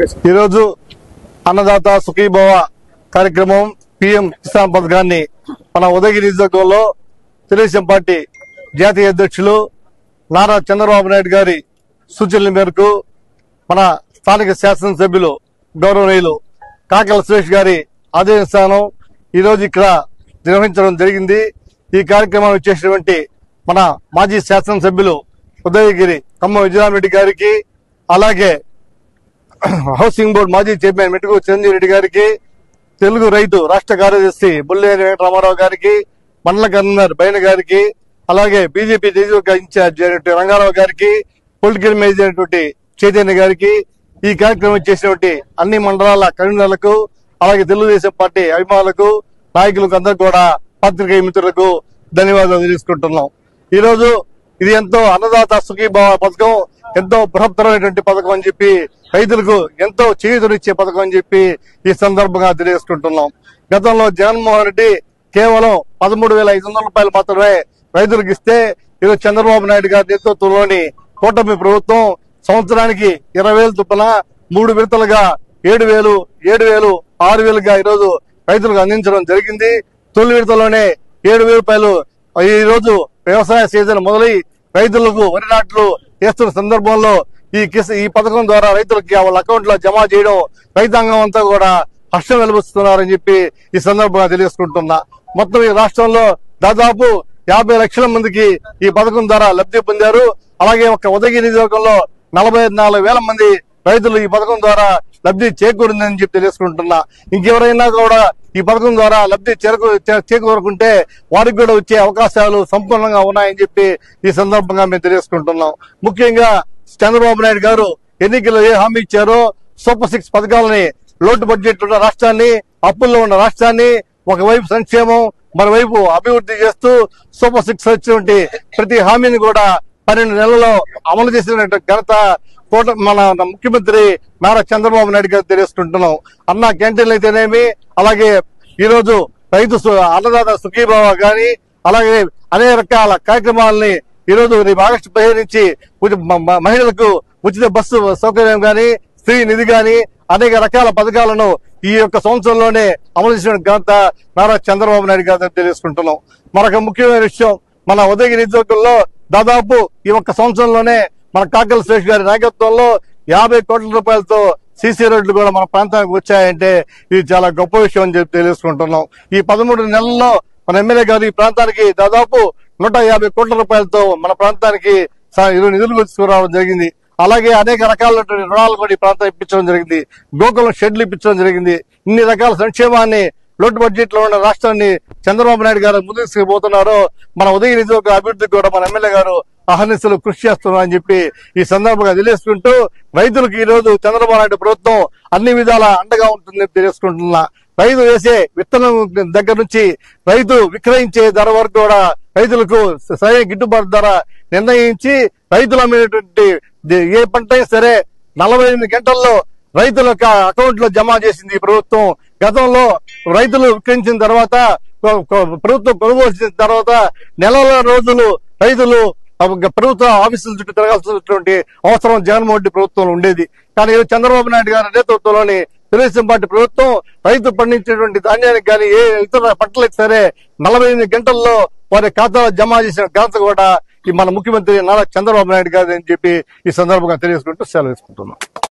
ఈ రోజు అన్నదాత సుఖీభవ కార్యక్రమం PM కిసాన్ పథకాన్ని మన ఉదయగిరి నియోజకవర్గంలో తెలుగుదేశం పార్టీ జాతీయ అధ్యక్షులు నారా చంద్రబాబు నాయుడు గారి సూచనల మేరకు మన స్థానిక శాసనసభ్యులు గౌరవనీయులు కాకల సురేష్ గారి ఆదేశానుసారం ఈ రోజు ఇక్కడ నిర్వహించడం జరిగింది. ఈ కార్యక్రమాన్ని చేసినటువంటి మన మాజీ శాసనసభ్యులు ఉదయగిరి కమ్మ విజయరామరెడ్డి గారికి, అలాగే హౌసింగ్ బోర్డు మాజీ చైర్మన్ మెట్టుకు చిరంజీవి రెడ్డి గారికి, తెలుగు రైతు రాష్ట్ర కార్యదర్శి బుల్లేని వెంకటరామారావు గారికి, మండల కన్వీనర్ బైన గారికి, అలాగే బీజేపీ నియోజకవర్గ ఇన్ఛార్జ్ అయినటువంటి రంగారావు గారికి, పొలిటికల్ మేనేజర్ అయినటువంటి చైతన్య గారికి, ఈ కార్యక్రమం చేసినటువంటి అన్ని మండలాల కన్వీనర్లకు, అలాగే తెలుగుదేశం పార్టీ అభిమానులకు, నాయకులకు అందరూ కూడా పాత్రికేయ మిత్రులకు ధన్యవాదాలు తెలుసుకుంటున్నాం. ఈ రోజు ఇది ఎంతో అన్నదాత సుఖీభవ పథకం ఎంతో బృహత్తరమైనటువంటి పథకం అని చెప్పి, రైతులకు ఎంతో చేయూతనిచ్చే పథకం అని చెప్పి ఈ సందర్భంగా తెలియజేసుకుంటున్నాం. గతంలో జగన్మోహన్ రెడ్డి కేవలం 13,500 రూపాయలు మాత్రమే రైతులకు ఇస్తే, ఈరోజు చంద్రబాబు నాయుడు గారి నేతృత్వంలోని కూటమి ప్రభుత్వం సంవత్సరానికి 20,000 చొప్పున 3 విడతలుగా 7,000, 7,000, 6,000గా ఈరోజు రైతులకు అందించడం జరిగింది. తొలి విడతలోనే 7,000 రూపాయలు ఈ రోజు వ్యవసాయ సీజన్ మొదలై రైతులకు వరి నాట్లు వేస్తున్న సందర్భంలో ఈ పథకం ద్వారా రైతులకి వాళ్ళ అకౌంట్ లో జమ చేయడం రైతాంగం అంతా కూడా హర్షం వెలువస్తున్నారని చెప్పి ఈ సందర్భంగా తెలియజేసుకుంటున్నా. మొత్తం ఈ రాష్ట్రంలో దాదాపు 50 లక్షల మందికి ఈ పథకం ద్వారా లబ్ధి పొందారు. అలాగే ఒక ఉదయగిరి నియోజకవర్గంలో 44,000 మంది రైతులు ఈ పథకం ద్వారా లబ్ధి చేకూరిందని చెప్పి తెలియజేసుకుంటున్నా. ఇంకెవరైనా కూడా ఈ పథకం ద్వారా లబ్ధి చేకూరుకుంటే వారికి కూడా వచ్చే అవకాశాలు సంపూర్ణంగా ఉన్నాయని చెప్పి ఈ సందర్భంగా మేము తెలియజేసుకుంటున్నాం. ముఖ్యంగా చంద్రబాబు నాయుడు గారు ఎన్నికల్లో ఏ హామీ ఇచ్చారో సూపర్ 6 పథకాలని, లోటు బడ్జెట్ ఉన్న రాష్ట్రాన్ని, అప్పుల్లో ఉన్న రాష్ట్రాన్ని ఒకవైపు సంక్షేమం మరోవైపు అభివృద్ధి చేస్తూ సూపర్ 6 వచ్చినటువంటి ప్రతి హామీని కూడా 12 నెలల్లో అమలు చేసినటువంటి ఘనత మన ముఖ్యమంత్రి నారా చంద్రబాబు నాయుడు గారు తెలియజేసుకుంటున్నాం. అన్న క్యాంటీన్లు అయితేనేమి, అలాగే ఈ రోజు రైతు అన్నదాత సుఖీభావ గాని, అలాగే అనేక రకాల కార్యక్రమాలని ఈ రోజు ఆగస్టు 15 నుంచి మహిళలకు ఉచిత బస్సు సౌకర్యం గాని, స్త్రీ నిధి గాని అనేక రకాల పథకాలను ఈ యొక్క సంవత్సరంలోనే అమలు చేసిన ఘనత నారా చంద్రబాబు నాయుడు గారు తెలియజేసుకుంటున్నాం. మరొక ముఖ్యమైన విషయం, మన ఉదయగిరి నియోజకవర్గంలో దాదాపు ఈ ఒక్క సంవత్సరంలోనే మన కాకల సురేష్ గారి నాయకత్వంలో 50 కోట్ల రూపాయలతో సీసీ రోడ్లు కూడా మన ప్రాంతానికి వచ్చాయంటే ఇది చాలా గొప్ప విషయం అని చెప్పి తెలియజేసుకుంటున్నాం. ఈ 13 నెలల్లో మన ఎమ్మెల్యే గారు ఈ ప్రాంతానికి దాదాపు 150 కోట్ల రూపాయలతో మన ప్రాంతానికి నిధులు తీసుకురావడం జరిగింది. అలాగే అనేక రకాలైనటువంటి రుణాలు కూడా ఈ ప్రాంతం ఇప్పించడం జరిగింది. గోకులం షెడ్లు ఇప్పించడం జరిగింది. ఇన్ని రకాల సంక్షేమాన్ని లోటు బడ్జెట్ లో ఉన్న రాష్ట్రాన్ని చంద్రబాబు నాయుడు గారు ముందుకు తీసుకుపోతున్నారో మన ఉదయగిరి నియోజకవర్గ అభివృద్ధికి కూడా మన ఎమ్మెల్యే గారు అహర్నిశలు కృషి చేస్తున్నారని చెప్పి ఈ సందర్భంగా తెలియజేసుకుంటూ, రైతులకు ఈ రోజు చంద్రబాబు నాయుడు ప్రభుత్వం అన్ని విధాల అండగా ఉంటుందని తెలియజేసుకుంటున్నా. రైతు వేసే విత్తనం దగ్గర నుంచి రైతు విక్రయించే ధర వరకు కూడా రైతులకు సరైన గిట్టుబాటు ధర నిర్ణయించి రైతులు అమ్మినటువంటి ఏ పంట అయినా సరే 48 గంటల్లో రైతుల అకౌంట్ లో జమ చేసింది ఈ ప్రభుత్వం. గతంలో రైతులు విక్రయించిన తర్వాత, ప్రభుత్వం కొనుగోలు చేసిన తర్వాత నెలల రోజులు రైతులు ప్రభుత్వ ఆఫీసుల చుట్టూ తిరగాల్సినటువంటి అవసరం జగన్మోహన్ రెడ్డి ప్రభుత్వంలో ఉండేది. కానీ చంద్రబాబు నాయుడు గారి నేతృత్వంలోని తెలుగుదేశం పార్టీ ప్రభుత్వం రైతు పండించినటువంటి ధాన్యానికి కానీ ఏ ఇతర పంటలకు సరే 48 గంటల్లో వారి ఖాతాలో జమ చేసిన ఘనత కూడా మన ముఖ్యమంత్రి నారా చంద్రబాబు నాయుడు గారు అని చెప్పి ఈ సందర్భంగా తెలియజేసుకుంటూ సెలవు తీసుకుంటున్నాం.